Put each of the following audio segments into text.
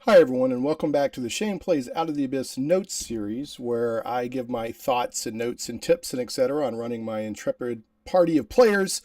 Hi everyone, and welcome back to the Shane Plays Out of the Abyss Notes series, where I give my thoughts and notes and tips and etc. on running my intrepid party of players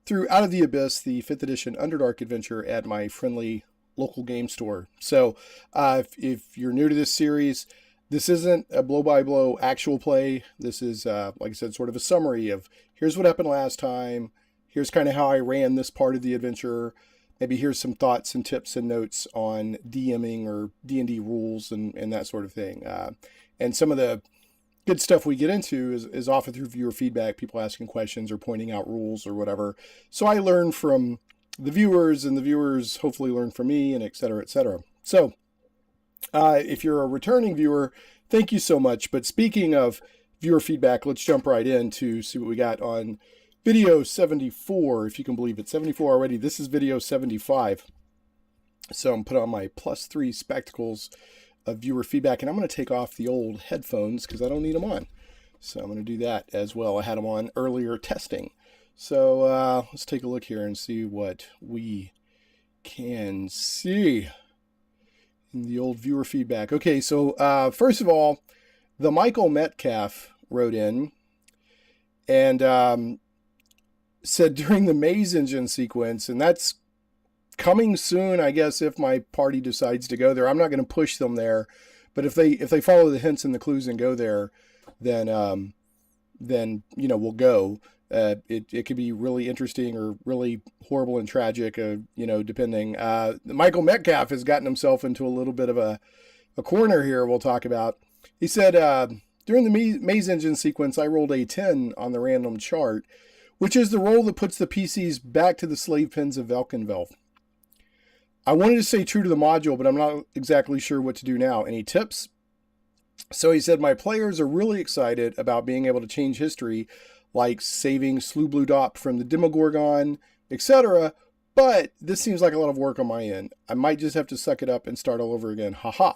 through Out of the Abyss, the 5th edition Underdark adventure at my friendly local game store. So if you're new to this series, this isn't a blow-by-blow actual play. This is, like I said, sort of a summary of here's what happened last time, here's kind of how I ran this part of the adventure. Maybe here's some thoughts and tips and notes on DMing or D&D rules and that sort of thing. And some of the good stuff we get into is often through viewer feedback, people asking questions or pointing out rules or whatever. So I learn from the viewers, and the viewers hopefully learn from me, and et cetera, et cetera. So if you're a returning viewer, thank you so much. But speaking of viewer feedback, let's jump right in to see what we got on video 74, if you can believe it. 74 already. This is video 75. So I'm put on my +3 spectacles of viewer feedback, and I'm going to take off the old headphones because I don't need them on. So I'm going to do that as well. I had them on earlier testing. So let's take a look here and see what we can see in the old viewer feedback. Okay, so first of all, the Michael Metcalf wrote in and said during the maze engine sequence, and that's coming soon, I guess, if my party decides to go there. I'm not going to push them there, but if they follow the hints and the clues and go there, then you know, we'll go. It could be really interesting or really horrible and tragic, you know, depending. Michael Metcalf has gotten himself into a little bit of a corner here we'll talk about. He said, during the maze engine sequence, I rolled a 10 on the random chart, which is the roll that puts the PCs back to the slave pens of Velkenvelv. I wanted to stay true to the module, but I'm not exactly sure what to do now. Any tips? So he said, my players are really excited about being able to change history, like saving Slubludop from the Demogorgon, etc. But this seems like a lot of work on my end. I might just have to suck it up and start all over again. Haha.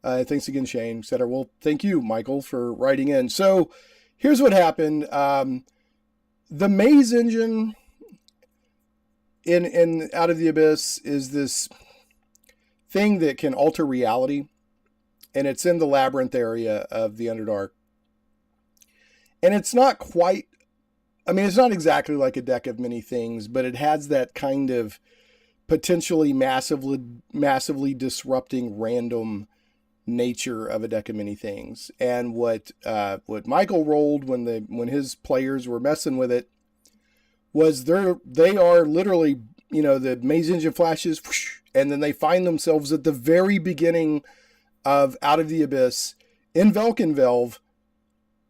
Thanks again, Shane, etc. Well, thank you, Michael, for writing in. So here's what happened. The maze engine in Out of the Abyss is this thing that can alter reality, and it's in the Labyrinth area of the Underdark. And it's not quite, I mean, it's not exactly like a deck of many things, but it has that kind of potentially massively disrupting random nature of a deck of many things. And what Michael rolled when his players were messing with it was they are literally, you know, the maze engine flashes, whoosh, and then they find themselves at the very beginning of Out of the Abyss in Velkenvelv,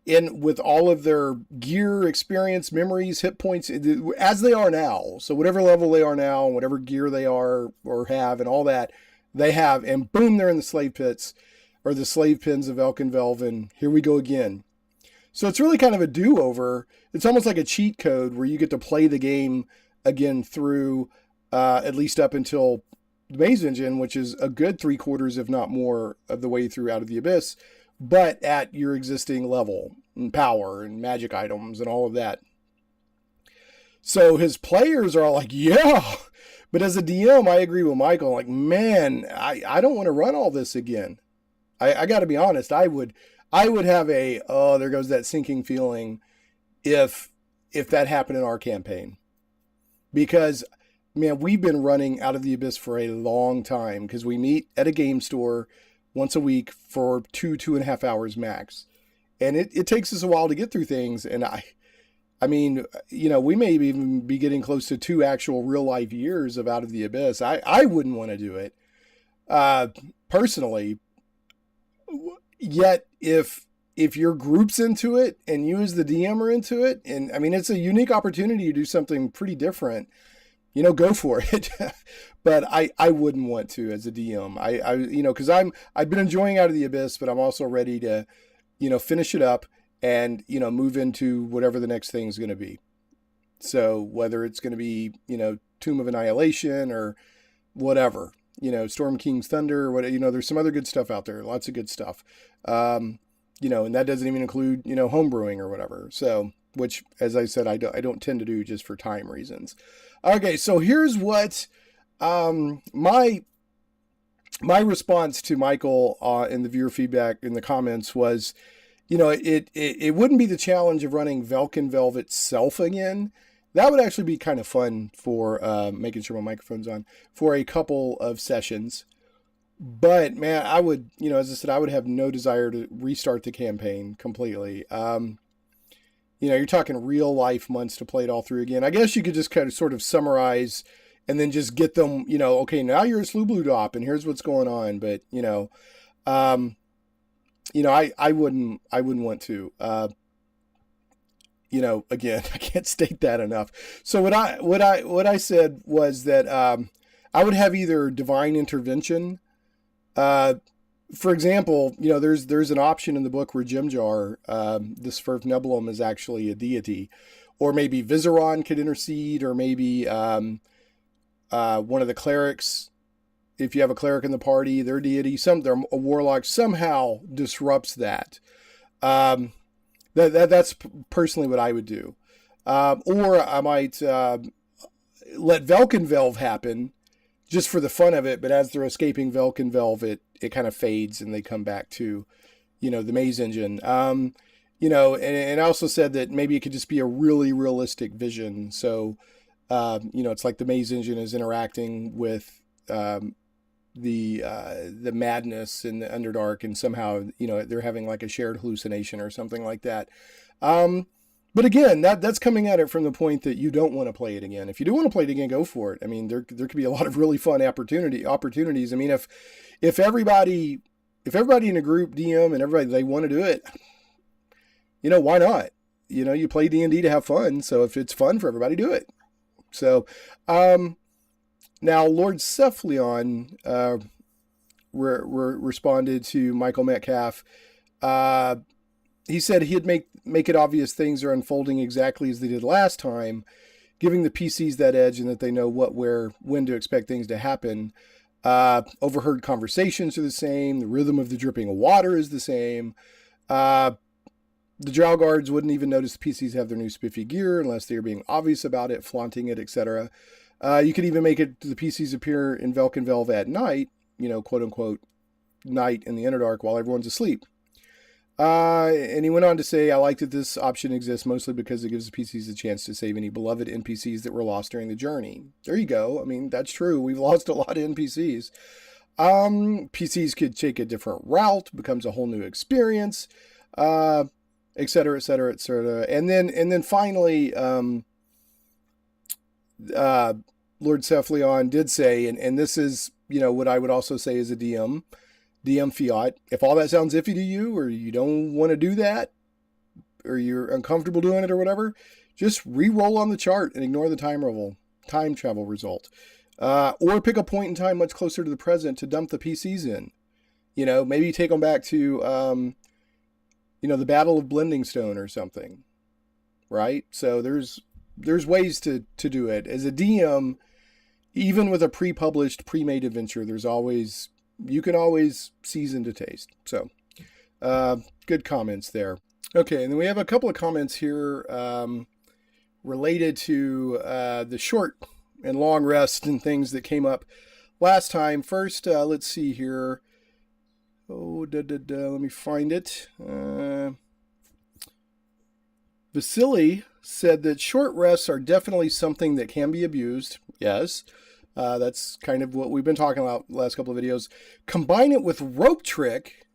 with all of their gear, experience, memories, hit points as they are now. So whatever level they are now, whatever gear they are or have, and all that they have, and boom, they're in the slave pits or the slave pens of Velkenvelv, and here we go again. So it's really kind of a do-over. It's almost like a cheat code where you get to play the game again through at least up until the maze engine, which is a good 3/4, if not more, of the way through Out of the Abyss, but at your existing level and power and magic items and all of that. So his players are all like, yeah. But as a DM, I agree with Michael. Like, man, I don't want to run all this again. I got to be honest. I would have a, oh, there goes that sinking feeling if that happened in our campaign. Because, man, we've been running Out of the Abyss for a long time because we meet at a game store once a week for 2.5 hours max. And it takes us a while to get through things. And I mean, you know, we may even be getting close to 2 actual real life years of Out of the Abyss. I wouldn't want to do it personally. Yet if your group's into it and you as the DM are into it, and I mean, it's a unique opportunity to do something pretty different, you know, go for it. But I wouldn't want to as a DM. I you know, because I've been enjoying Out of the Abyss, but I'm also ready to, you know, finish it up and, you know, move into whatever the next thing's going to be. So whether it's going to be, you know, Tomb of Annihilation or whatever, you know, Storm King's Thunder or what, you know, there's some other good stuff out there, lots of good stuff. You know, and that doesn't even include, you know, homebrewing or whatever. So, which, as I said, I don't tend to do just for time reasons. Okay, so here's what my my response to Michael in the viewer feedback in the comments was, it wouldn't be the challenge of running Velkenvelv itself again. That would actually be kind of fun for making sure my microphone's on for a couple of sessions. But man, I would, as I said, I would have no desire to restart the campaign completely. You're talking real life months to play it all through again. I guess you could just kind of sort of summarize and then just get them, okay, now you're a Slubludop and here's what's going on. But, I wouldn't want to, again, I can't state that enough. So what I said was that, I would have either divine intervention, for example, there's an option in the book where Jimjar, this Svirfneblum is actually a deity, or maybe Vizeron could intercede, or maybe, one of the clerics, if you have a cleric in the party, their deity, a warlock somehow disrupts that. That's personally what I would do. Or I might let Velkenvelv happen just for the fun of it, but as they're escaping Velkenvelv, it kind of fades and they come back to, the maze engine. And I also said that maybe it could just be a really realistic vision. So, it's like the maze engine is interacting with the madness in the Underdark, and somehow they're having like a shared hallucination or something like that. But again, that's coming at it from the point that you don't want to play it again. If you do want to play it again, go for it. I mean, there could be a lot of really fun opportunities. I mean, if everybody in a group DM and everybody, they want to do it, why not? You play D&D to have fun. So if it's fun for everybody, do it. So, now Lord Cephleon responded to Michael Metcalf. He said he'd make it obvious things are unfolding exactly as they did last time, giving the PCs that edge and that they know what, where, when to expect things to happen. Overheard conversations are the same. The rhythm of the dripping of water is the same. The Drow guards wouldn't even notice the PCs have their new spiffy gear unless they are being obvious about it, flaunting it, etc. You could even make it the PCs appear in Velkenvelv at night, quote unquote, night in the Underdark while everyone's asleep. And he went on to say, I like that this option exists mostly because it gives the PCs a chance to save any beloved NPCs that were lost during the journey. There you go. I mean, that's true. We've lost a lot of NPCs. PCs could take a different route, becomes a whole new experience, et cetera, et cetera, et cetera. And then finally, Lord Cephleon did say, and this is, what I would also say as a DM fiat, if all that sounds iffy to you, or you don't want to do that, or you're uncomfortable doing it or whatever, just re-roll on the chart and ignore the time travel result. Or pick a point in time much closer to the present to dump the PCs in. Maybe take them back to, the Battle of Blending Stone or something, right? So there's ways to do it. As a DM, even with a pre-published, pre-made adventure, you can always season to taste. So, good comments there. Okay, and then we have a couple of comments here related to the short and long rest and things that came up last time. First, let's see here. Let me find it. Vasily said that short rests are definitely something that can be abused. Yes. That's kind of what we've been talking about the last couple of videos. Combine it with rope trick,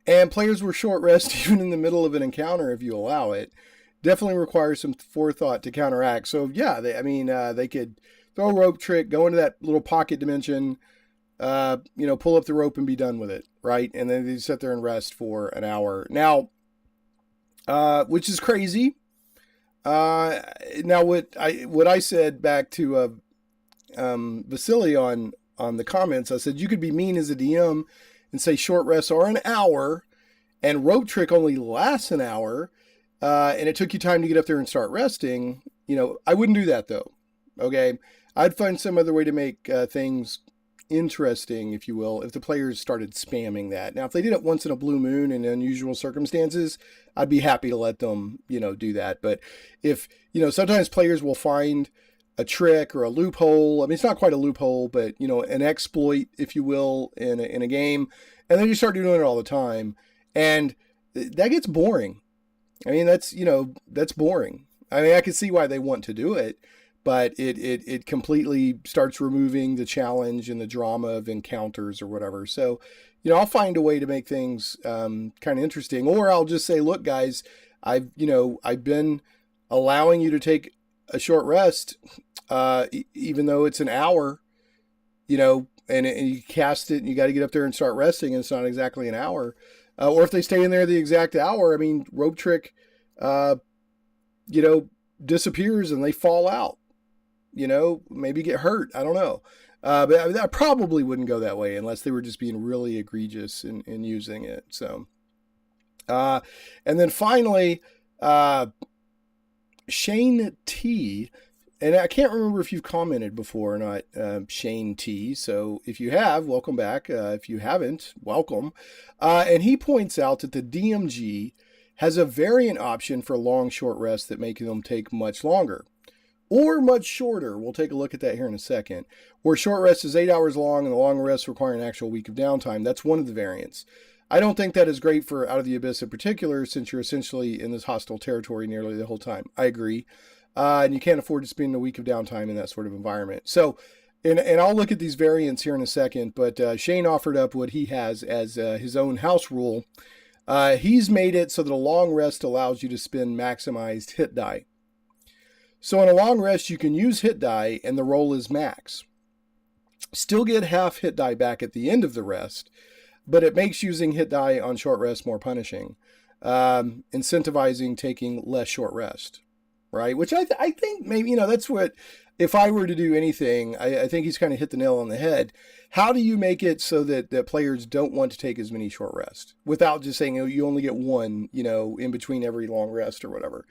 and players will short rest even in the middle of an encounter if you allow it. Definitely requires some forethought to counteract. So yeah, they could throw a rope trick, go into that little pocket dimension, pull up the rope and be done with it, right? And then they sit there and rest for an hour. Now, which is crazy. Now what I said back to Vasily on the comments, I said you could be mean as a DM and say short rests are an hour and rope trick only lasts an hour, and it took you time to get up there and start resting. I wouldn't do that though. Okay, I'd find some other way to make things interesting, if you will, if the players started spamming that. Now, if they did it once in a blue moon in unusual circumstances, I'd be happy to let them, do that. But if, sometimes players will find a trick or a loophole. I mean, it's not quite a loophole, but an exploit, if you will, in a game, and then you start doing it all the time, and that gets boring. I mean, that's boring. I mean, I can see why they want to do it, but it completely starts removing the challenge and the drama of encounters or whatever. So, I'll find a way to make things kind of interesting, or I'll just say, look, guys, I've been allowing you to take a short rest, even though it's an hour, and you cast it and you got to get up there and start resting, and it's not exactly an hour. Or if they stay in there the exact hour, I mean, rope trick, disappears and they fall out, maybe get hurt. I don't know. But I probably wouldn't go that way unless they were just being really egregious in using it. So, and then finally, Shane T, and I can't remember if you've commented before or not, Shane T. So if you have, welcome back. If you haven't, welcome. And he points out that the DMG has a variant option for long short rests that make them take much longer or much shorter. We'll take a look at that here in a second. Where short rest is 8 hours long and the long rests require an actual week of downtime. That's one of the variants. I don't think that is great for Out of the Abyss in particular, since you're essentially in this hostile territory nearly the whole time. I agree. And you can't afford to spend a week of downtime in that sort of environment. So, and I'll look at these variants here in a second, but Shane offered up what he has as his own house rule. He's made it so that a long rest allows you to spend maximized hit die. So in a long rest, you can use hit die and the roll is max. Still get half hit die back at the end of the rest, but it makes using hit die on short rest more punishing, incentivizing taking less short rest, right? Which I think maybe, that's what, if I were to do anything, I think he's kind of hit the nail on the head. How do you make it so that players don't want to take as many short rests without just saying, you only get one, in between every long rest or whatever?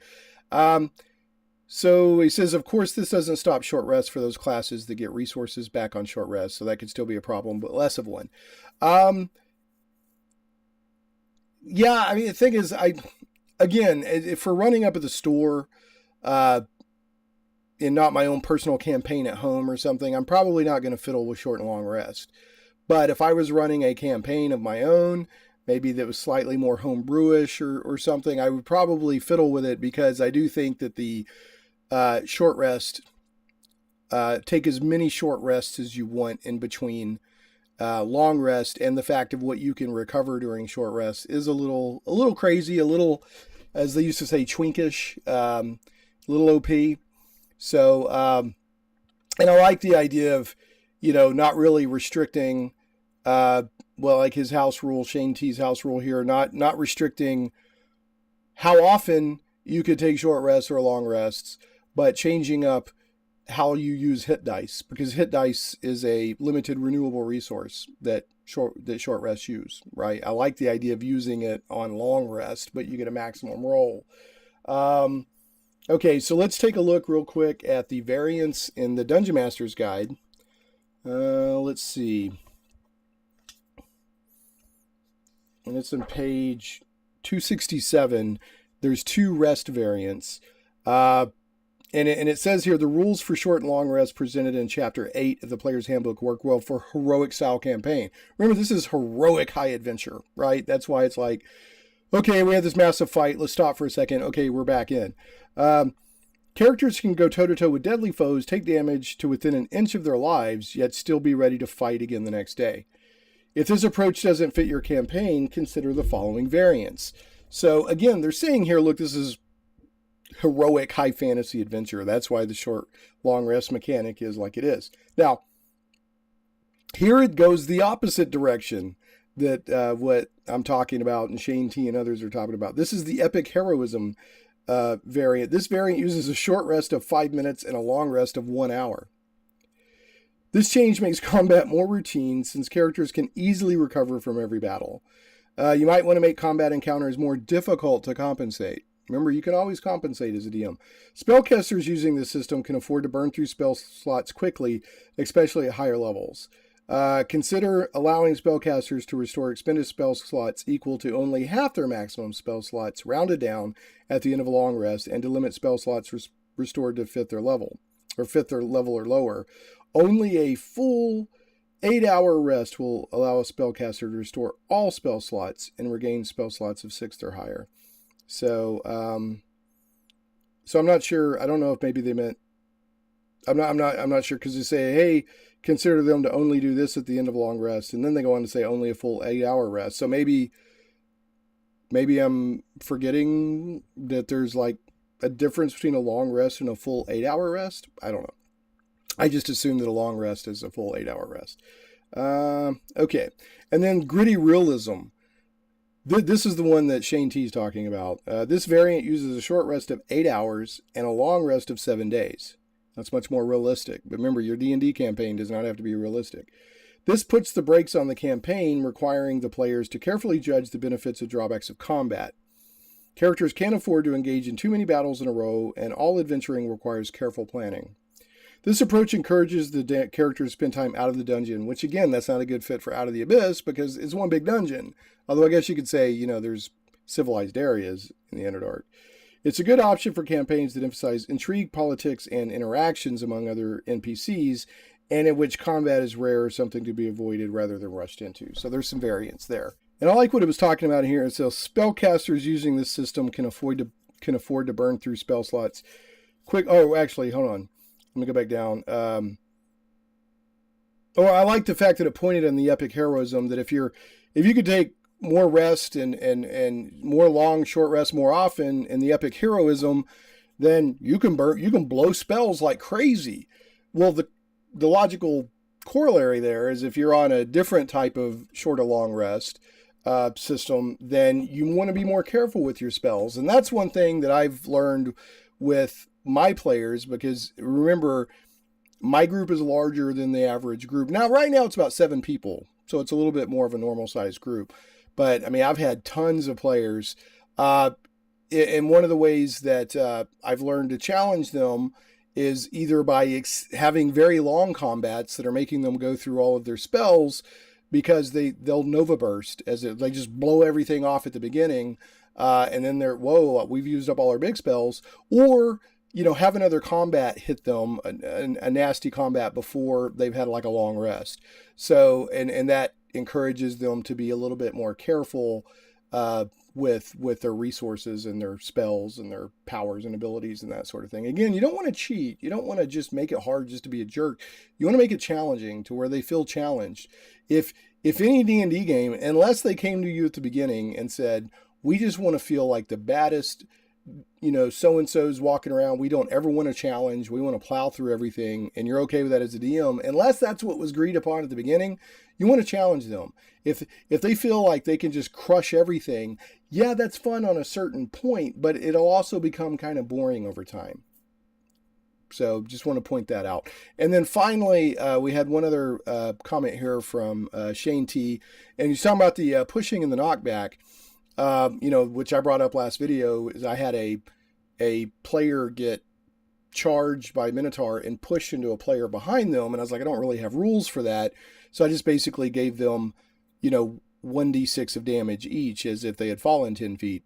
So he says, of course, this doesn't stop short rests for those classes that get resources back on short rest. So that could still be a problem, but less of one. Yeah, I mean, the thing is, again, if we're running up at the store, and not my own personal campaign at home or something, I'm probably not going to fiddle with short and long rest. But if I was running a campaign of my own, maybe that was slightly more homebrewish or something, I would probably fiddle with it, because I do think that the short rest, take as many short rests as you want in between long rest, and the fact of what you can recover during short rest is a little crazy, a little, as they used to say, twinkish, a little OP. So, and I like the idea of, not really restricting, like his house rule, Shane T's house rule here, not restricting how often you could take short rests or long rests, but changing up how you use hit dice, because hit dice is a limited renewable resource that short rests use, right? I like the idea of using it on long rest, but you get a maximum roll. Okay, so let's take a look real quick at the variants in the Dungeon Master's Guide. Let's see. And it's on page 267. There's 2 rest variants. And it says here, the rules for short and long rest presented in Chapter 8 of the Player's Handbook work well for heroic style campaign. Remember, this is heroic high adventure, right? That's why it's like, okay, we had this massive fight. Let's stop for a second. Okay, we're back in. Characters can go toe-to-toe with deadly foes, take damage to within an inch of their lives, yet still be ready to fight again the next day. If this approach doesn't fit your campaign, consider the following variants. So again, they're saying here, look, this is heroic high fantasy adventure. That's why the short long rest mechanic is like it is. Now, here it goes the opposite direction that what I'm talking about and Shane T and others are talking about. This is the epic heroism variant. This variant uses a short rest of 5 minutes and a long rest of 1 hour. This change makes combat more routine, since characters can easily recover from every battle. You might want to make combat encounters more difficult to compensate. Remember, you can always compensate as a DM. Spellcasters using this system can afford to burn through spell slots quickly, especially at higher levels. Consider allowing spellcasters to restore expended spell slots equal to only half their maximum spell slots, rounded down at the end of a long rest, and to limit spell slots restored to fit their level, or 5th or level or lower, only a full 8-hour rest will allow a spellcaster to restore all spell slots and regain spell slots of 6th or higher. So, so I'm not sure. I don't know if maybe they meant. I'm not sure, because they say, hey, consider them to only do this at the end of a long rest, and then they go on to say only a full 8-hour rest. So maybe I'm forgetting that there's like a difference between a long rest and a full 8-hour rest. I don't know. I just assume that a long rest is a full 8-hour rest. Okay. And then gritty realism. This is the one that Shane T is talking about. This variant uses a short rest of 8 hours and a long rest of 7 days. That's much more realistic. But remember, your D&D campaign does not have to be realistic. This puts the brakes on the campaign, requiring the players to carefully judge the benefits and drawbacks of combat. Characters can't afford to engage in too many battles in a row, and all adventuring requires careful planning. This approach encourages the characters to spend time out of the dungeon, which again, that's not a good fit for Out of the Abyss because it's one big dungeon. Although I guess you could say, there's civilized areas in the Underdark. It's a good option for campaigns that emphasize intrigue, politics, and interactions among other NPCs, and in which combat is rare or something to be avoided rather than rushed into. So there's some variance there. And I like what it was talking about here. So spellcasters using this system can afford to burn through spell slots quick. Oh, actually, hold on. Let me go back down. I like the fact that it pointed on the epic heroism that if you could take more rest and more long short rest more often in the epic heroism, then you can blow spells like crazy. Well, the logical corollary there is if you're on a different type of short or long rest system, then you want to be more careful with your spells. And that's one thing that I've learned with my players, because remember, my group is larger than the average group. Now, right now it's about 7 people, so it's a little bit more of a normal sized group. But I mean, I've had tons of players. And one of the ways that I've learned to challenge them is either by having very long combats that are making them go through all of their spells, because they'll Nova Burst, they just blow everything off at the beginning, and then we've used up all our big spells, or have another combat hit them, a nasty combat before they've had like a long rest. So, and that encourages them to be a little bit more careful with their resources and their spells and their powers and abilities and that sort of thing. Again, you don't want to cheat. You don't want to just make it hard just to be a jerk. You want to make it challenging to where they feel challenged. If any D&D game, unless they came to you at the beginning and said, we just want to feel like the baddest, so-and-so's walking around, we don't ever want to challenge, we want to plow through everything, and you're okay with that as a DM, unless that's what was agreed upon at the beginning, you want to challenge them. If they feel like they can just crush everything, yeah, that's fun on a certain point, but it'll also become kind of boring over time. So just want to point that out. And then finally, we had one other comment here from Shane T, and he's talking about the pushing and the knockback. Which I brought up last video, is I had a player get charged by Minotaur and pushed into a player behind them. And I was like, I don't really have rules for that. So I just basically gave them, 1d6 of damage each as if they had fallen 10 feet.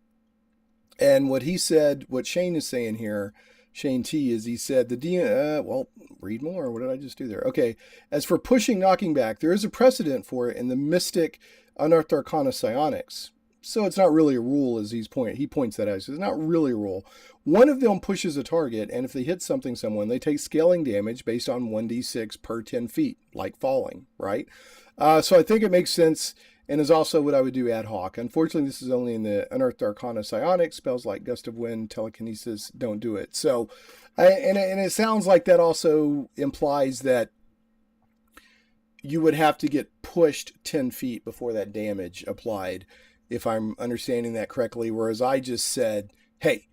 And what Shane is saying here, Shane T, is he said read more. What did I just do there? Okay. As for pushing, knocking back, there is a precedent for it in the mystic Unearthed Arcana Psionics. So it's not really a rule, as he points that out. He says, it's not really a rule. One of them pushes a target, and if they hit someone, they take scaling damage based on 1d6 per 10 feet, like falling, right? So I think it makes sense, and is also what I would do ad hoc. Unfortunately, this is only in the Unearthed Arcana Psionics. Spells like Gust of Wind, Telekinesis don't do it. So, and it sounds like that also implies that you would have to get pushed 10 feet before that damage applied, if I'm understanding that correctly, whereas I just said, hey,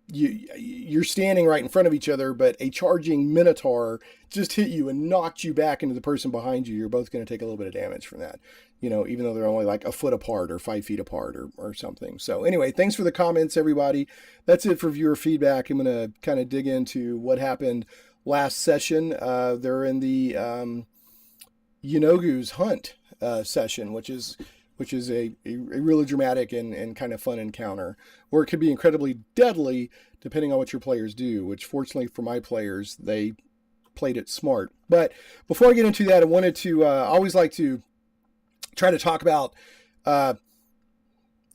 you're standing right in front of each other, but a charging Minotaur just hit you and knocked you back into the person behind you. You're both going to take a little bit of damage from that, even though they're only like a foot apart or 5 feet apart or something. So anyway, thanks for the comments, everybody. That's it for viewer feedback. I'm going to kind of dig into what happened last session. They're in the Yeenoghu's hunt session, which is which is a really dramatic and kind of fun encounter, or it could be incredibly deadly depending on what your players do, which fortunately for my players, they played it smart. But before I get into that, I wanted to always like to try to talk about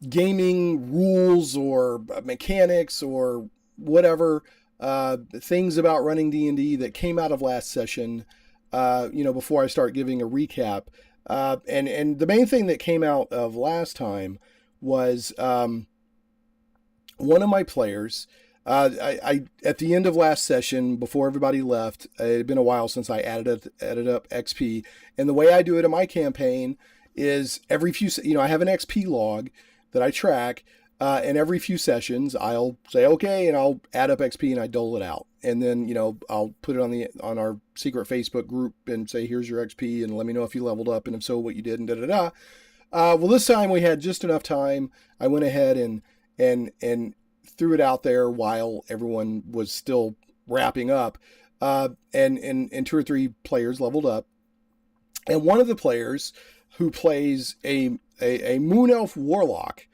gaming rules or mechanics or whatever, things about running D&D that came out of last session, before I start giving a recap. And the main thing that came out of last time was one of my players. I at the end of last session, before everybody left, it had been a while since I added up XP, and the way I do it in my campaign is every few, I have an XP log that I track, and every few sessions I'll say okay, and I'll add up XP and I dole it out, and then I'll put it on our secret Facebook group and say here's your XP and let me know if you leveled up and if so what you did and da da da. Well, this time we had just enough time. I went ahead and threw it out there while everyone was still wrapping up, and 2 or 3 players leveled up, and one of the players who plays a moon elf warlock.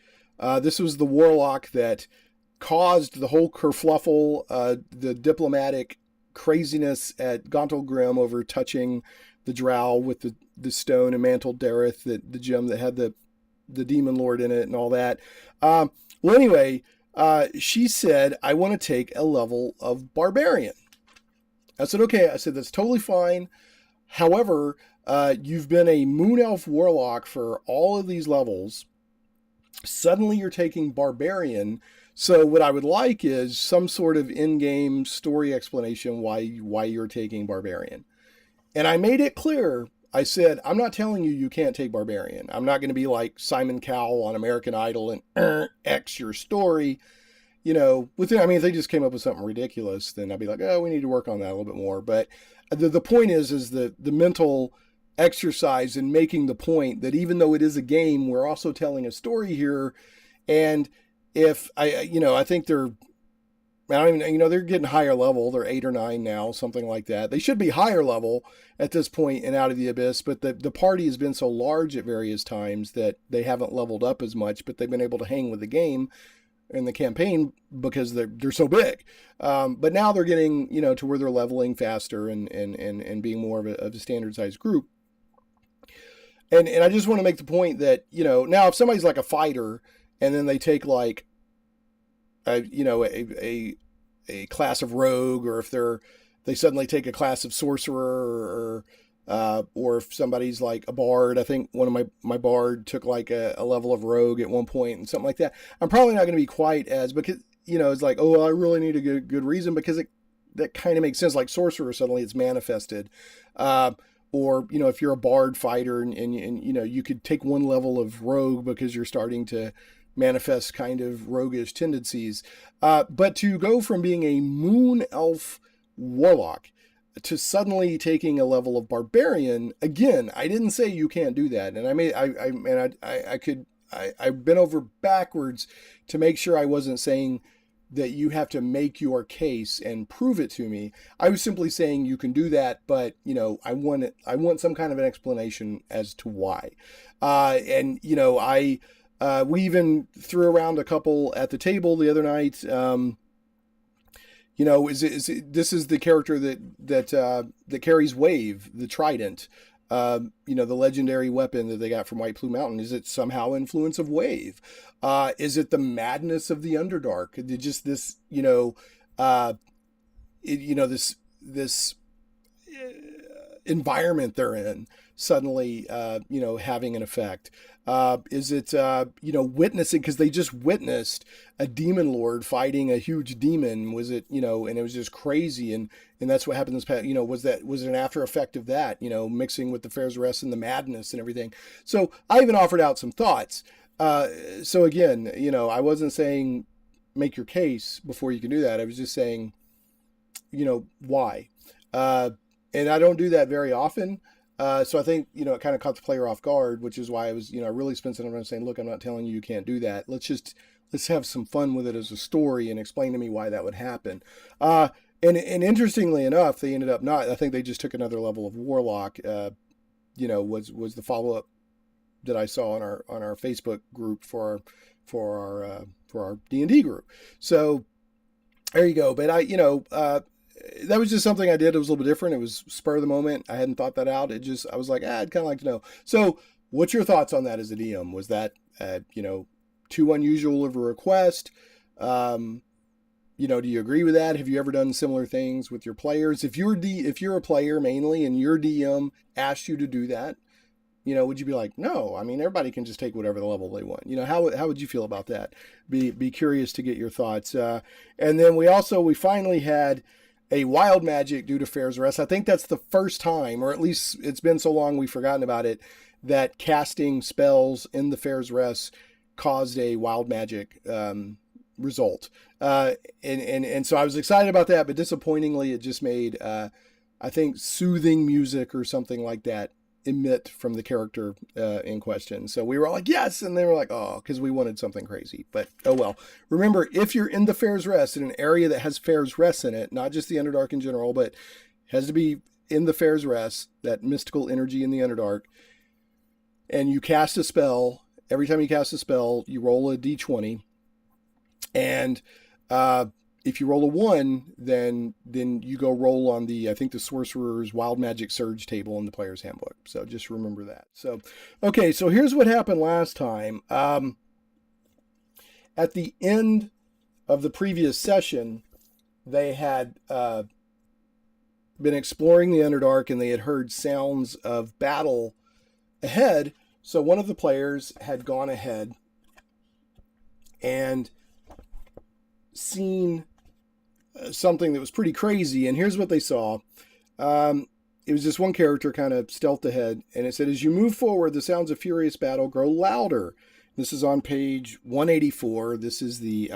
This was the warlock that caused the whole kerfluffle, the diplomatic craziness at Gauntlgrim over touching the drow with the stone and mantled Dareth, the gem that had the demon lord in it and all that. Well, anyway, she said, I want to take a level of barbarian. I said, okay. I said, that's totally fine. However, you've been a moon elf warlock for all of these levels. Suddenly you're taking barbarian. So what I would like is some sort of in-game story explanation why you're taking barbarian. And I made it clear. I said, I'm not telling you can't take barbarian. I'm not going to be like Simon Cowell on American Idol and X your story. If they just came up with something ridiculous, then I'd be like, oh, we need to work on that a little bit more. But the point is the mental exercise in making the point that even though it is a game, we're also telling a story here. And if I think they're getting higher level. They're 8 or 9 now, something like that. They should be higher level at this point in Out of the Abyss, but the party has been so large at various times that they haven't leveled up as much, but they've been able to hang with the game in the campaign because they're so big. But now they're getting, to where they're leveling faster and being more of a standard sized group. And I just want to make the point that, now if somebody's like a fighter and then they take like, a class of rogue, or if they suddenly take a class of sorcerer, or if somebody's like a bard. I think one of my bard took like a level of rogue at one point and something like that. I'm probably not going to be quite as, because, it's like, oh, I really need a good reason, because that kind of makes sense. Like sorcerer, suddenly it's manifested. Or, if you're a bard fighter and you could take one level of rogue because you're starting to manifest kind of roguish tendencies. But to go from being a moon elf warlock to suddenly taking a level of barbarian, again, I didn't say you can't do that. And I bent over backwards to make sure I wasn't saying that you have to make your case and prove it to me. I was simply saying you can do that, but I want some kind of an explanation as to why. We even threw around a couple at the table the other night. This is the character that carries wave, the trident. The legendary weapon that they got from White Plume Mountain. Is it somehow influence of wave? Is it the madness of the Underdark? Just this, this environment they're in suddenly, having an effect. Is it, witnessing, because they just witnessed a demon lord fighting a huge demon? Was it, and it was just crazy. And that's what happened this past, was it an after effect of that, mixing with the Fair's Rest and the madness and everything. So I even offered out some thoughts. So again, I wasn't saying make your case before you can do that. I was just saying, why? And I don't do that very often. So I think, it kind of caught the player off guard, which is why I was, I really spent some time saying, look, I'm not telling you can't do that. Let's have some fun with it as a story and explain to me why that would happen. And interestingly enough, they ended up not, I think they just took another level of warlock, was the follow-up that I saw on our Facebook group for our D&D group. So there you go. But that was just something I did. It was a little bit different. It was spur of the moment. I hadn't thought that out. I was like, I'd kind of like to know. So what's your thoughts on that as a DM? Was that, too unusual of a request? Do you agree with that? Have you ever done similar things with your players? If you're a player mainly and your DM asked you to do that, would you be like, no, I mean, everybody can just take whatever the level they want. How would you feel about that? Be curious to get your thoughts. And then we finally had a wild magic due to Fair's Rest. I think that's the first time, or at least it's been so long we've forgotten about it, that casting spells in the Fair's Rest caused a wild magic result. And so I was excited about that, but disappointingly, it just made, I think, soothing music or something like that emit from the character in question. So we were all like, yes, and they were like, oh, because we wanted something crazy. But oh well. Remember, if you're in the Fair's Rest, in an area that has Fair's Rest in it, not just the Underdark in general, but has to be in the Fair's Rest, that mystical energy in the Underdark, and you cast a spell, every time you cast a spell, you roll a d20, and if you roll a 1, then you go roll on the Sorcerer's Wild Magic Surge table in the Player's Handbook. So just remember that. So, okay, so here's what happened last time. At the end of the previous session, they had been exploring the Underdark, and they had heard sounds of battle ahead. So one of the players had gone ahead and seen something that was pretty crazy, and here's what they saw. It was just one character kind of stealthed ahead, and it said, as you move forward, the sounds of furious battle grow louder. This is on page 184. This is the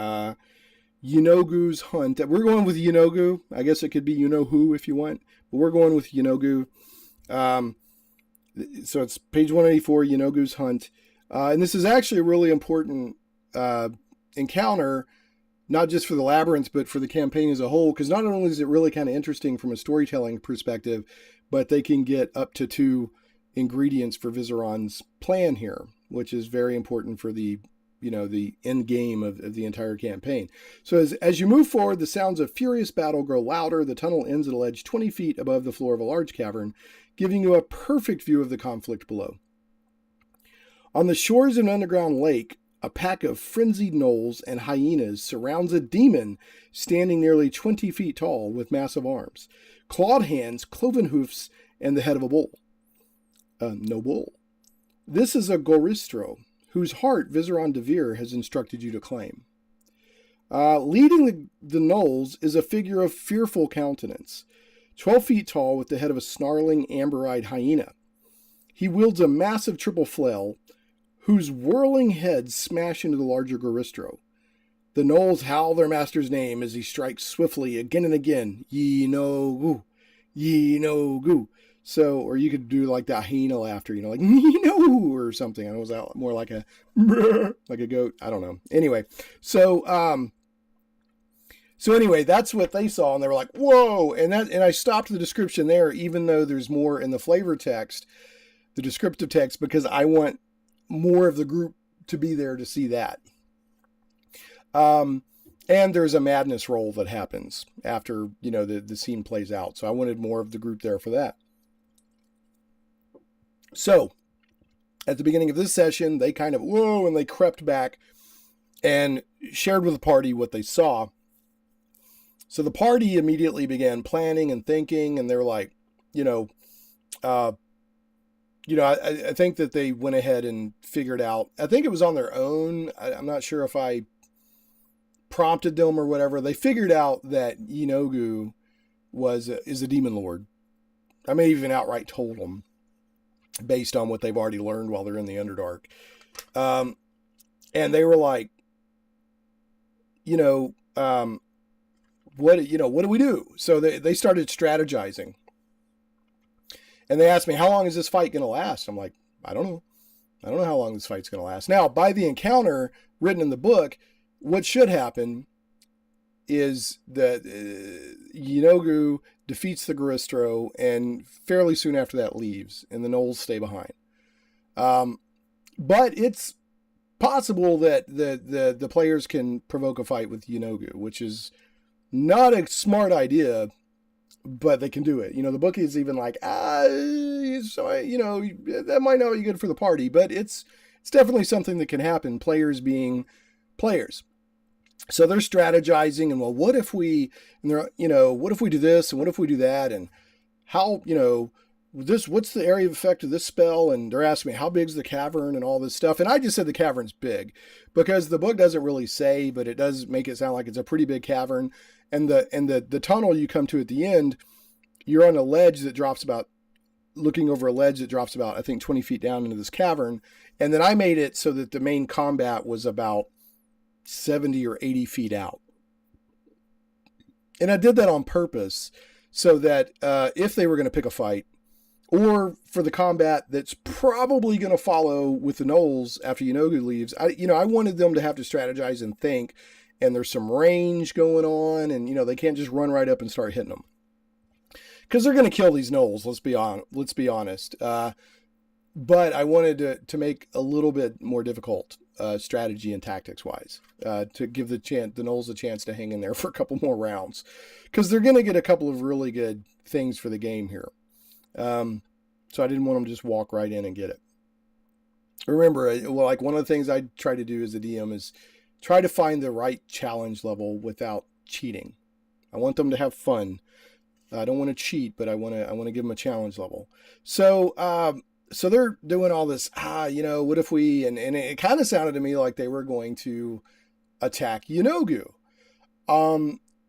Yeenoghu's hunt. We're going with Yeenoghu. I guess it could be Yeenoghu if you want, but we're going with Yeenoghu. So it's page 184, Yeenoghu's hunt. And this is actually a really important encounter, not just for the Labyrinth, but for the campaign as a whole, because not only is it really kind of interesting from a storytelling perspective, but they can get up to 2 ingredients for Vizeron's plan here, which is very important for the end game of the entire campaign. So as you move forward, the sounds of furious battle grow louder. The tunnel ends at a ledge 20 feet above the floor of a large cavern, giving you a perfect view of the conflict below. On the shores of an underground lake, a pack of frenzied gnolls and hyenas surrounds a demon standing nearly 20 feet tall with massive arms, clawed hands, cloven hoofs, and the head of a bull. No bull. This is a goristro, whose heart Vizeron Devere has instructed you to claim. Leading the gnolls is a figure of fearful countenance, 12 feet tall with the head of a snarling amber-eyed hyena. He wields a massive triple flail, whose whirling heads smash into the larger goristro. The gnolls howl their master's name as he strikes swiftly again and again. Yeenoghu, Yeenoghu. So, or you could do like that hyena laughter, like Yeenoghu or something. I know it was more like a like a goat. I don't know. Anyway, so anyway, that's what they saw, and they were like, "Whoa!" And I stopped the description there, even though there's more in the flavor text, the descriptive text, because I want more of the group to be there to see that. And there's a madness roll that happens after, the scene plays out. So I wanted more of the group there for that. So at the beginning of this session, they kind of, whoa, and they crept back and shared with the party what they saw. So the party immediately began planning and thinking, and they were like, I think that they went ahead and figured out, I think it was on their own. I'm not sure if I prompted them or whatever. They figured out that Yeenoghu is a demon lord. I may even outright told them based on what they've already learned while they're in the Underdark. And they were like, what do we do? So they started strategizing. And they asked me, how long is this fight going to last? I'm like, I don't know. I don't know how long this fight's going to last. Now, by the encounter written in the book, what should happen is that Yeenoghu defeats the goristro and fairly soon after that leaves, and the gnolls stay behind. But it's possible that the players can provoke a fight with Yeenoghu, which is not a smart idea, but they can do it. The book is even like, that might not be good for the party, but it's definitely something that can happen, players being players. So they're strategizing, and well, what if we do this, and what if we do that, and how, what's the area of effect of this spell? And they're asking me, how big's the cavern and all this stuff? And I just said the cavern's big because the book doesn't really say, but it does make it sound like it's a pretty big cavern. And the tunnel you come to at the end, you're on a ledge that drops about, looking over a ledge that drops about, I think, 20 feet down into this cavern. And then I made it so that the main combat was about 70 or 80 feet out. And I did that on purpose so that if they were going to pick a fight, or for the combat that's probably going to follow with the gnolls after Yeenoghu leaves, I wanted them to have to strategize and think, and there's some range going on, and they can't just run right up and start hitting them, because they're going to kill these gnolls. Let's be honest. But I wanted to make a little bit more difficult strategy and tactics wise, to give the gnolls a chance to hang in there for a couple more rounds, because they're going to get a couple of really good things for the game here. So I didn't want them to just walk right in and get it. Remember, like one of the things I try to do as a DM is try to find the right challenge level without cheating. I want them to have fun. I don't want to cheat, but I want to give them a challenge level. So they're doing all this, what if we, and it kind of sounded to me like they were going to attack Yeenoghu.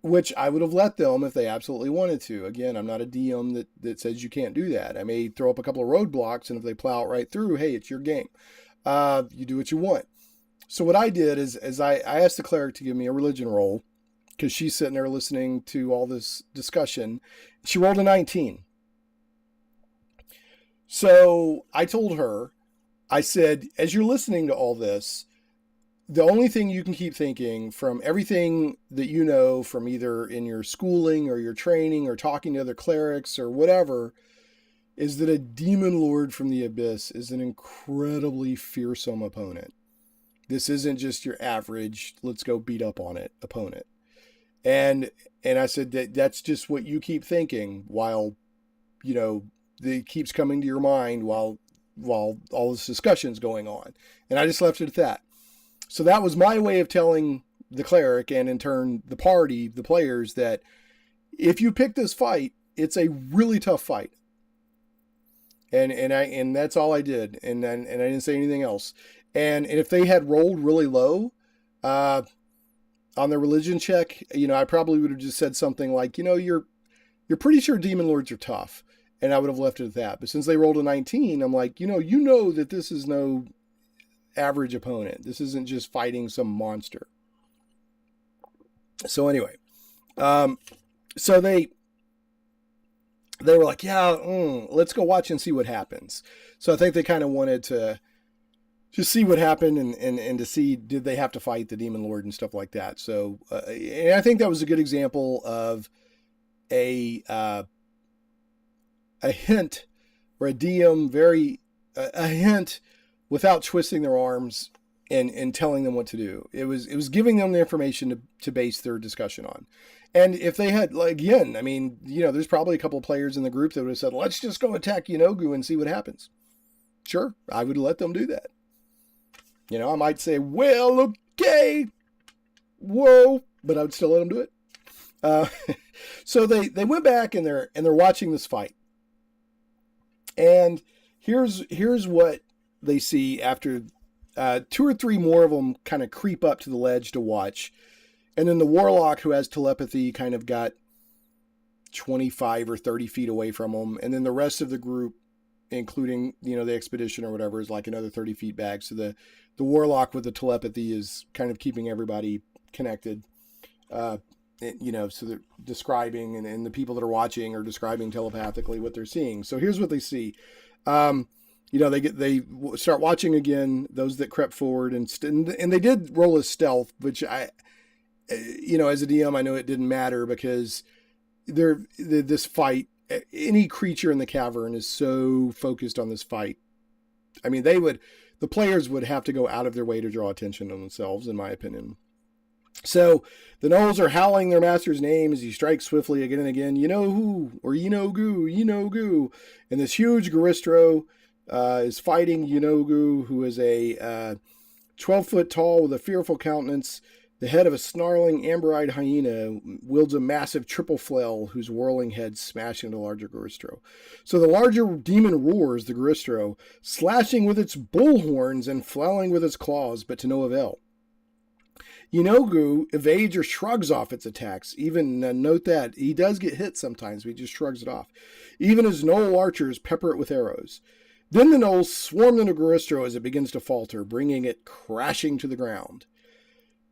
Which I would have let them if they absolutely wanted to. Again, I'm not a DM that says you can't do that. I may throw up a couple of roadblocks, and if they plow it right through, hey, it's your game. You do what you want. So what I did is I asked the cleric to give me a religion roll, because she's sitting there listening to all this discussion. She rolled a 19. So I told her, I said, as you're listening to all this, the only thing you can keep thinking from everything that you know from either in your schooling or your training or talking to other clerics or whatever, is that a demon lord from the abyss is an incredibly fearsome opponent. This isn't just your average, let's go beat up on it opponent. And I said that's just what you keep thinking while, it keeps coming to your mind while all this discussion's going on. And I just left it at that. So that was my way of telling the cleric, and in turn the party, the players, that if you pick this fight, it's a really tough fight. And that's all I did. And I didn't say anything else. And if they had rolled really low on their religion check, I probably would have just said something like, you're pretty sure demon lords are tough. And I would have left it at that. But since they rolled a 19, I'm like, that this is no average opponent. This isn't just fighting some monster. So anyway, so they were like, yeah, let's go watch and see what happens. So I think they kind of wanted to just see what happened and to see, did they have to fight the demon lord and stuff like that. So and I think that was a good example of a hint, or a DM a hint without twisting their arms and telling them what to do. It was giving them the information to base their discussion on. And if they had, again, there's probably a couple of players in the group that would have said, let's just go attack Yeenoghu and see what happens. Sure, I would let them do that. I might say, well, okay, whoa, but I would still let them do it. So they went back and they're watching this fight. And here's what they see after 2 or 3 more of them kind of creep up to the ledge to watch. And then the warlock, who has telepathy, kind of got 25 or 30 feet away from them. And then the rest of the group, including, the expedition or whatever, is like another 30 feet back. So the warlock with the telepathy is kind of keeping everybody connected. So they're describing, and the people that are watching are describing telepathically what they're seeing. So here's what they see. They start watching again, those that crept forward, and they did roll a stealth, which I, as a DM, I know it didn't matter, because this fight, any creature in the cavern is so focused on this fight I mean, the players would have to go out of their way to draw attention to themselves, in my opinion. So the gnolls are howling their master's name as he strikes swiftly again and again. Yeenoghu, or Yeenoghu, Yeenoghu. And this huge goristro is fighting Yeenoghu, who is a 12 foot tall with a fearful countenance. The head of a snarling, amber-eyed hyena wields a massive triple flail whose whirling head smashes into the larger goristro. So the larger demon roars, the goristro, slashing with its bull horns and flailing with its claws, but to no avail. Yeenoghu evades or shrugs off its attacks. Even, note that, he does get hit sometimes, but he just shrugs it off. Even as gnoll archers pepper it with arrows. Then the gnolls swarm the goristro as it begins to falter, bringing it crashing to the ground.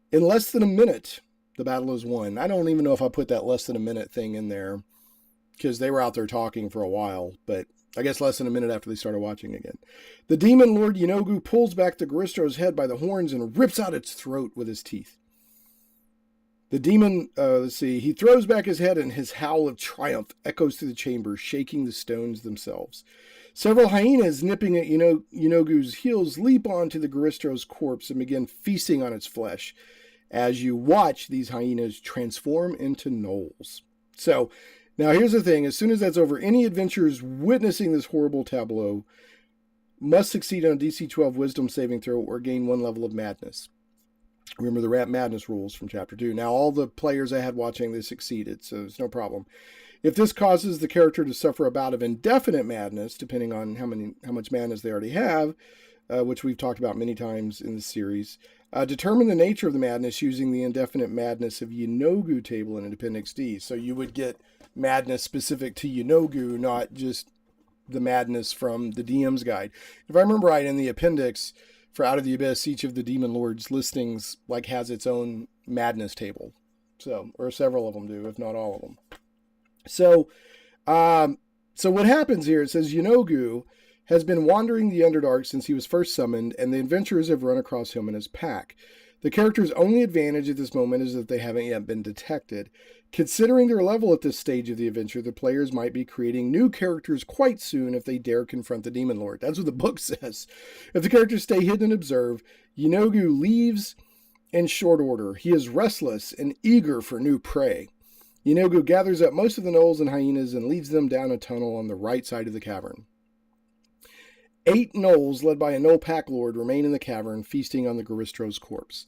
In less than a minute, the battle is won. I don't even know if I put that less than a minute thing in there, because they were out there talking for a while, but I guess less than a minute after they started watching again. The demon lord Yeenoghu pulls back the goristro's head by the horns and rips out its throat with his teeth. The demon, he throws back his head and his howl of triumph echoes through the chamber, shaking the stones themselves. Several hyenas nipping at Yeenoghu's heels leap onto the goristro's corpse and begin feasting on its flesh as you watch these hyenas transform into gnolls. So, now here's the thing. As soon as that's over, any adventurers witnessing this horrible tableau must succeed on a DC 12 wisdom saving throw or gain 1 level of madness. Remember the rat madness rules from Chapter 2. Now, all the players I had watching, they succeeded, so it's no problem. If this causes the character to suffer a bout of indefinite madness, depending on how much madness they already have, which we've talked about many times in this series, determine the nature of the madness using the indefinite madness of Yeenoghu table in Appendix D. So you would get madness specific to Yeenoghu, not just the madness from the DM's guide. If I remember right, in the appendix for Out of the Abyss, each of the Demon Lords listings has its own madness table. So, or several of them do, if not all of them. So what happens here, it says Yeenoghu has been wandering the Underdark since he was first summoned, and the adventurers have run across him and his pack. The character's only advantage at this moment is that they haven't yet been detected. Considering their level at this stage of the adventure, the players might be creating new characters quite soon if they dare confront the Demon Lord. That's what the book says. If the characters stay hidden and observe, Yeenoghu leaves in short order. He is restless and eager for new prey. Yeenoghu gathers up most of the gnolls and hyenas and leads them down a tunnel on the right side of the cavern. 8 gnolls, led by a gnoll pack lord, remain in the cavern, feasting on the goristro's corpse.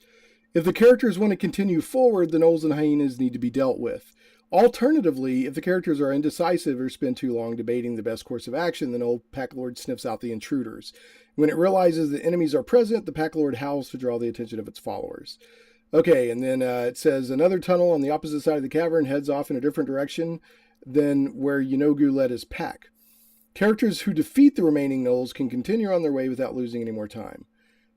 If the characters want to continue forward, the gnolls and hyenas need to be dealt with. Alternatively, if the characters are indecisive or spend too long debating the best course of action, the gnoll pack lord sniffs out the intruders. When it realizes that enemies are present, the pack lord howls to draw the attention of its followers. Okay, and then it says another tunnel on the opposite side of the cavern heads off in a different direction than where Yeenoghu led his pack. Characters who defeat the remaining gnolls can continue on their way without losing any more time.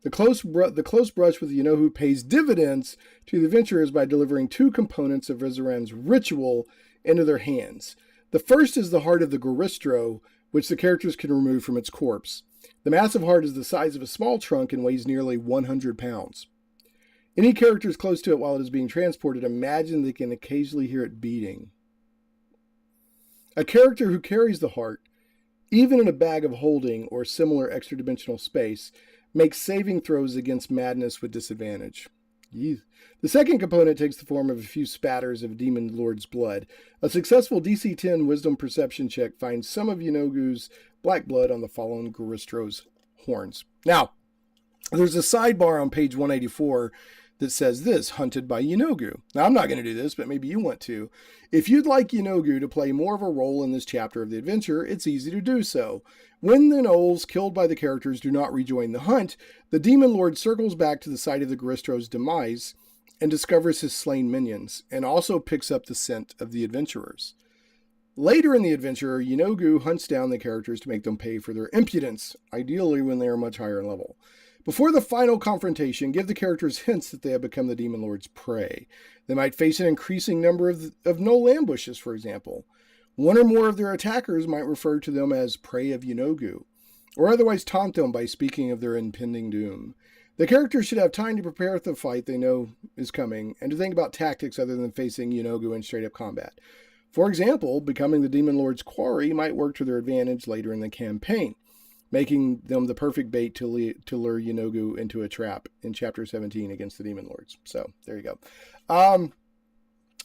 The close brush with Yeenoghu pays dividends to the adventurers by delivering 2 components of Rizzaran's ritual into their hands. The first is the heart of the goristro, which the characters can remove from its corpse. The massive heart is the size of a small trunk and weighs nearly 100 pounds. Any characters close to it while it is being transported imagine they can occasionally hear it beating. A character who carries the heart, even in a bag of holding or similar extra-dimensional space, makes saving throws against madness with disadvantage. The second component takes the form of a few spatters of Demon Lord's blood. A successful DC 10 Wisdom Perception check finds some of Yeenoghu's black blood on the fallen goristro's horns. Now, there's a sidebar on page 184 that says this, hunted by Yeenoghu. Now, I'm not going to do this, but maybe you want to. If you'd like Yeenoghu to play more of a role in this chapter of the adventure, it's easy to do so. When the gnolls killed by the characters do not rejoin the hunt, the Demon Lord circles back to the site of the goristro's demise and discovers his slain minions, and also picks up the scent of the adventurers. Later in the adventure, Yeenoghu hunts down the characters to make them pay for their impudence, ideally when they are much higher in level. Before the final confrontation, give the characters hints that they have become the Demon Lord's prey. They might face an increasing number of gnoll ambushes, for example. One or more of their attackers might refer to them as prey of Yeenoghu, or otherwise taunt them by speaking of their impending doom. The characters should have time to prepare for the fight they know is coming, and to think about tactics other than facing Yeenoghu in straight-up combat. For example, becoming the Demon Lord's quarry might work to their advantage later in the campaign. making them the perfect bait to lure Yeenoghu into a trap in chapter 17 against the demon lords. So there you go.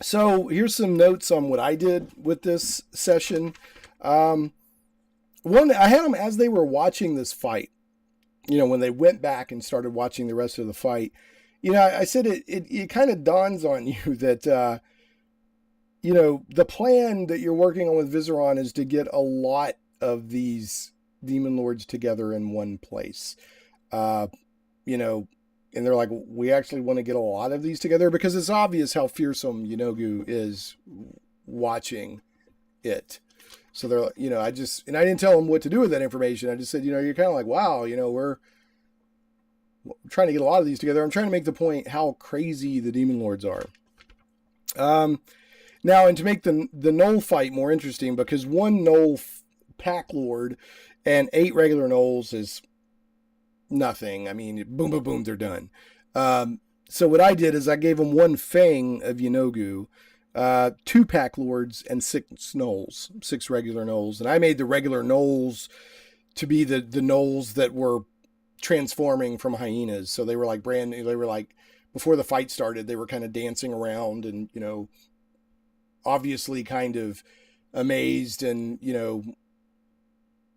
So here's some notes on what I did with this session. One, I had them as they were watching this fight. When they went back and started watching the rest of the fight, I said it kind of dawns on you that, the plan that you're working on with Viseron is to get a lot of these demon lords together in one place. And they're like, we actually want to get a lot of these together because it's obvious how fearsome Yeenoghu is watching it. So they're, I didn't tell them what to do with that information. I just said, you're kind of like, wow, we're trying to get a lot of these together. I'm trying to make the point how crazy the demon lords are. Now, and to make the gnoll fight more interesting, because one gnoll pack lord and 8 regular gnolls is nothing. I mean, boom, boom, boom, they're done. So what I did is I gave them 1 fang of Yeenoghu, 2 pack lords, and 6 gnolls, 6 regular gnolls. And I made the regular gnolls to be the gnolls that were transforming from hyenas. So they were like brand new. They were like, before the fight started, they were kind of dancing around and, obviously kind of amazed and,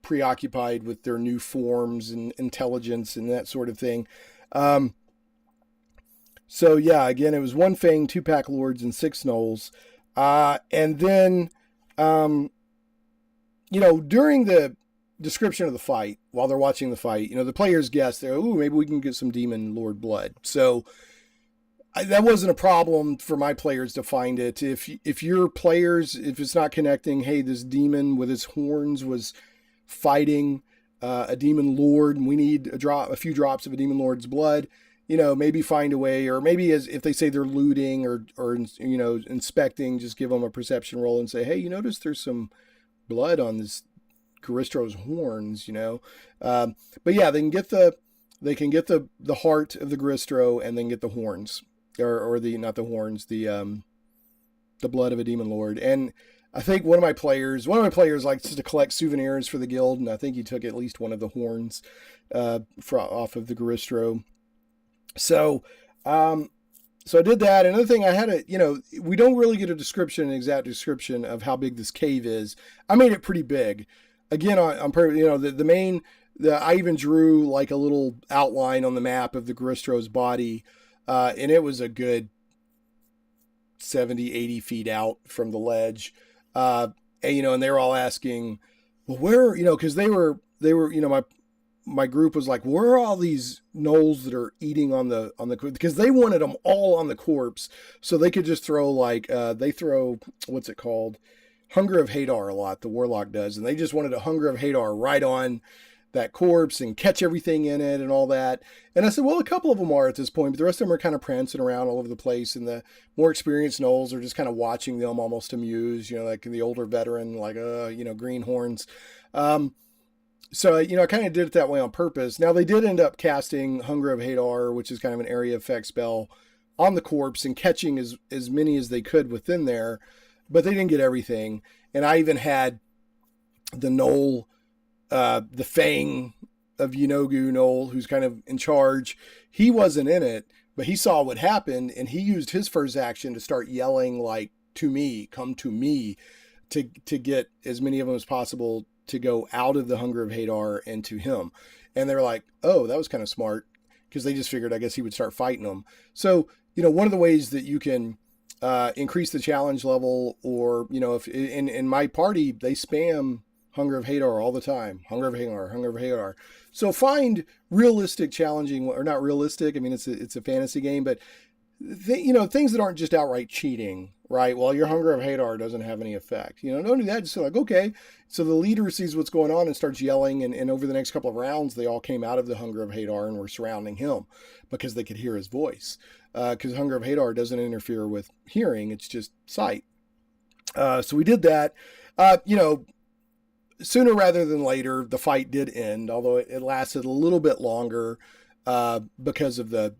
preoccupied with their new forms and intelligence and that sort of thing. So yeah, again, it was 1 fang, 2 pack lords, and 6 gnolls. And then, during the description of the fight, while they're watching the fight, the players guess, maybe we can get some demon lord blood. So that wasn't a problem for my players to find it. If your players, if it's not connecting, hey, this demon with his horns was fighting a demon lord, and we need a few drops of a demon lord's blood, maybe find a way, or maybe if they say they're looting or inspecting, just give them a perception roll and say, hey, you notice there's some blood on this goristro's horns, but yeah, they can get the heart of the goristro and then get the horns, or the, not the horns, the blood of a demon lord. And I think one of my players likes to collect souvenirs for the guild, and I think he took at least one of the horns off of the goristro. So I did that. Another thing, I had we don't really get an exact description of how big this cave is. I made it pretty big. Again, on purpose, I even drew like a little outline on the map of the goristro's body, and it was a good 70, 80 feet out from the ledge. And they were all asking, well, where, because they were, my group was like, where are all these gnolls that are eating on the, because they wanted them all on the corpse, so they could just throw they throw, what's it called? Hunger of Hadar a lot, the warlock does. And they just wanted a Hunger of Hadar right on that corpse and catch everything in it and all that. And I said, well, a couple of them are at this point, but the rest of them are kind of prancing around all over the place. And the more experienced gnolls are just kind of watching them, almost amused, like the older veteran, greenhorns. So, I kind of did it that way on purpose. Now, they did end up casting Hunger of Hadar, which is kind of an area effect spell, on the corpse and catching as many as they could within there, but they didn't get everything. And I even had the gnoll, the fang of Yeenoghu gnoll, who's kind of in charge. He wasn't in it, but he saw what happened, and he used his first action to start yelling, like, to me, come to me, to get as many of them as possible to go out of the Hunger of Hadar and to him. And they were like, oh, that was kind of smart, because they just figured, I guess, he would start fighting them. So, one of the ways that you can increase the challenge level, or, if in my party, they spam Hunger of Hadar all the time. Hunger of Hadar, Hunger of Hadar. So find realistic, challenging, or not realistic. I mean, it's a fantasy game, but things that aren't just outright cheating, right? Well, your Hunger of Hadar doesn't have any effect. Don't do that. Just like, okay. So the leader sees what's going on and starts yelling. And over the next couple of rounds, they all came out of the Hunger of Hadar and were surrounding him because they could hear his voice. Because Hunger of Hadar doesn't interfere with hearing. It's just sight. So we did that. Sooner rather than later, the fight did end, although it lasted a little bit longer because of the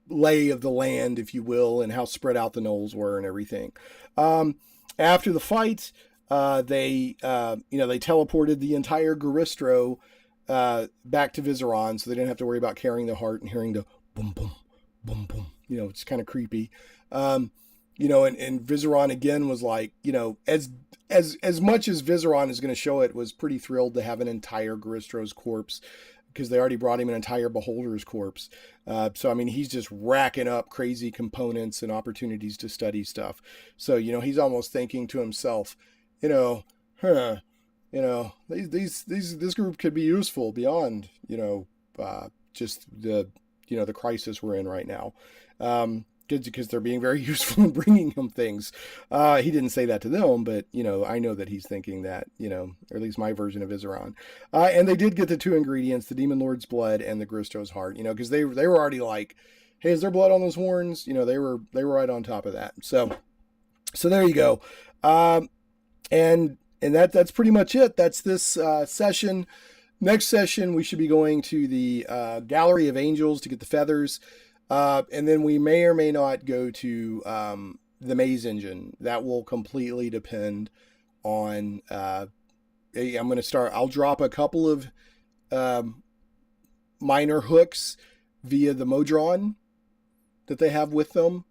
lay of the land, if you will, and how spread out the gnolls were and everything. After the fight, they teleported the entire goristro back to Vizeron, so they didn't have to worry about carrying the heart and hearing the boom, boom, boom, boom. It's kind of creepy. And Vizeron again was like, as much as Vizeron is going to show it, was pretty thrilled to have an entire goristro's corpse, because they already brought him an entire beholder's corpse. So, I mean, he's just racking up crazy components and opportunities to study stuff. So, he's almost thinking to himself, this group could be useful beyond, just the crisis we're in right now. Because they're being very useful in bringing him things. He didn't say that to them, but, I know that he's thinking that, or at least my version of Vizeron. And they did get the 2 ingredients, the Demon Lord's blood and the Goristro's heart, because they were already like, hey, is there blood on those horns? They were right on top of that. So there you go. And that's pretty much it. That's this session. Next session, we should be going to the Gallery of Angels to get the feathers. And then we may or may not go to the maze engine. That will completely depend on, I'll drop a couple of minor hooks via the Modron that they have with them.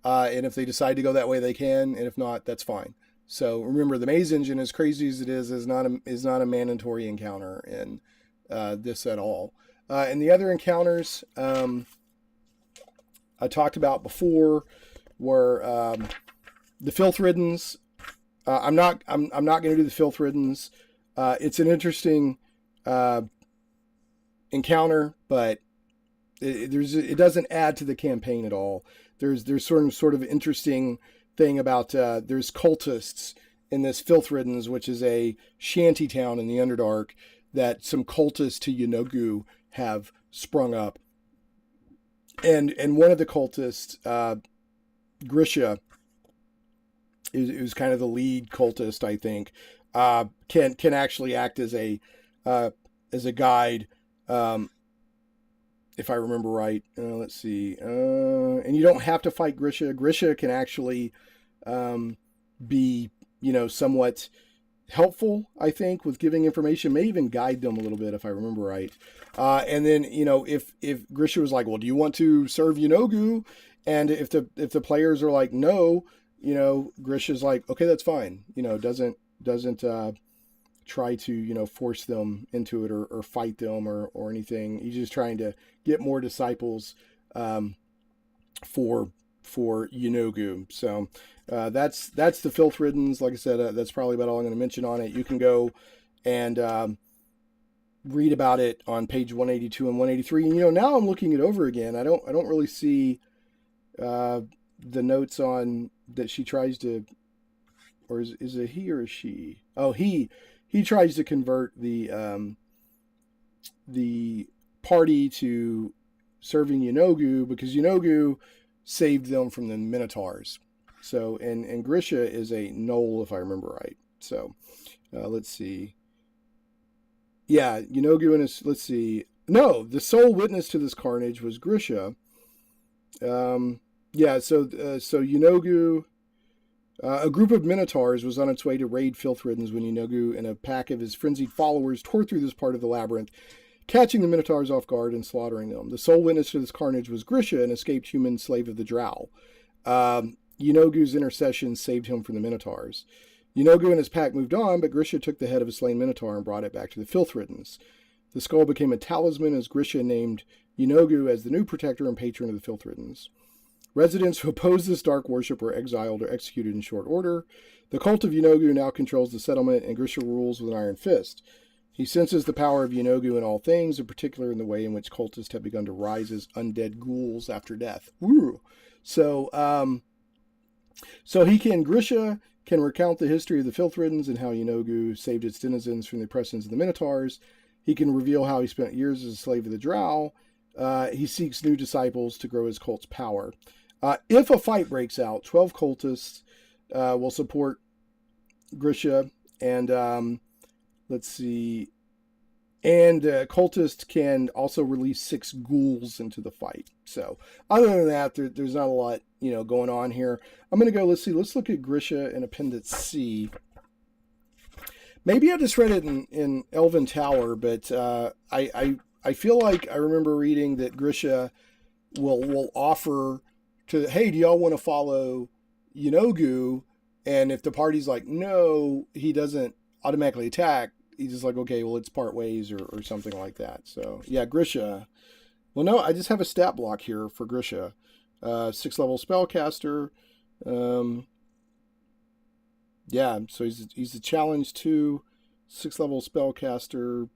And if they decide to go that way, they can. And if not, that's fine. So remember, the maze engine, as crazy as it is not a mandatory encounter in this at all. And the other encounters I talked about before were the Filthriddens. I'm not going to do the Filthriddens. It's an interesting encounter, but it doesn't add to the campaign at all. There's sort of interesting thing about there's cultists in this Filthriddens, which is a shanty town in the Underdark, that some cultists to Yeenoghu have sprung up. And one of the cultists, Grisha, is kind of the lead cultist, I think, can actually act as a guide, if I remember right. Let's see. And you don't have to fight Grisha. Grisha can actually be, somewhat helpful, I think, with giving information, may even guide them a little bit, if I remember right. And then, if Grisha was like, well, do you want to serve Yeenoghu? And if the players are like, no, Grisha's like, okay, that's fine. Doesn't try to, force them into it or fight them or anything. He's just trying to get more disciples for Yeenoghu. So that's the Filthriddens. Like I said, that's probably about all I'm going to mention on it. You can go and read about it on page 182 and 183. And now I'm looking it over again. I don't really see the notes on that she tries to, or is it he or she? Oh, he tries to convert the party to serving Yeenoghu, because Yeenoghu saved them from the Minotaurs. So, and Grisha is a gnoll, if I remember right. So, let's see. Yeah, Yeenoghu and his, let's see. No, the sole witness to this carnage was Grisha. Yeah, so Yeenoghu, a group of Minotaurs was on its way to raid Filthriddens when Yeenoghu and a pack of his frenzied followers tore through this part of the labyrinth, catching the Minotaurs off guard and slaughtering them. The sole witness to this carnage was Grisha, an escaped human slave of the Drow. Yeenoghu's intercession saved him from the Minotaurs. Yeenoghu and his pack moved on, but Grisha took the head of a slain Minotaur and brought it back to the Filthriddens. The skull became a talisman as Grisha named Yeenoghu as the new protector and patron of the Filthriddens. Residents who opposed this dark worship were exiled or executed in short order. The cult of Yeenoghu now controls the settlement, and Grisha rules with an iron fist. He senses the power of Yeenoghu in all things, in particular in the way in which cultists have begun to rise as undead ghouls after death. Woo! So Grisha can recount the history of the Filthriddens and how Yeenoghu saved its denizens from the oppressions of the Minotaurs. He can reveal how he spent years as a slave of the Drow. He seeks new disciples to grow his cult's power. If a fight breaks out, 12 cultists will support Grisha, and let's see. And cultists can also release 6 ghouls into the fight. So other than that, there's not a lot, going on here. I'm going to go, let's look at Grisha in Appendix C. Maybe I just read it in Elven Tower, but I feel like I remember reading that Grisha will offer to, hey, do y'all want to follow Yeenoghu? And if the party's like, no, he doesn't automatically attack. He's just like, okay, well, let's part ways or something like that. So yeah, Grisha. Well, no, I just have a stat block here for Grisha. 6th level spellcaster. Yeah, so he's a challenge 2, 6th level spellcaster.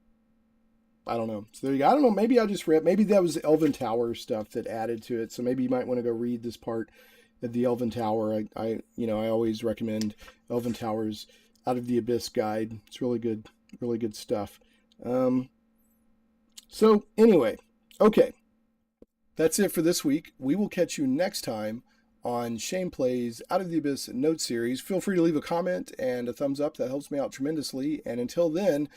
I don't know. So there you go. I don't know. Maybe I just read. Maybe that was Elven Tower stuff that added to it. So maybe you might want to go read this part of the Elven Tower. I always recommend Elven Tower's Out of the Abyss guide. It's really good stuff. So anyway, okay, that's it for this week. We will catch you next time on Shane Plays Out of the Abyss Note Series. Feel free to leave a comment and a thumbs up. That helps me out tremendously. And until then,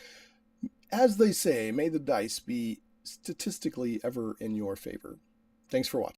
as they say, may the dice be statistically ever in your favor. Thanks for watching.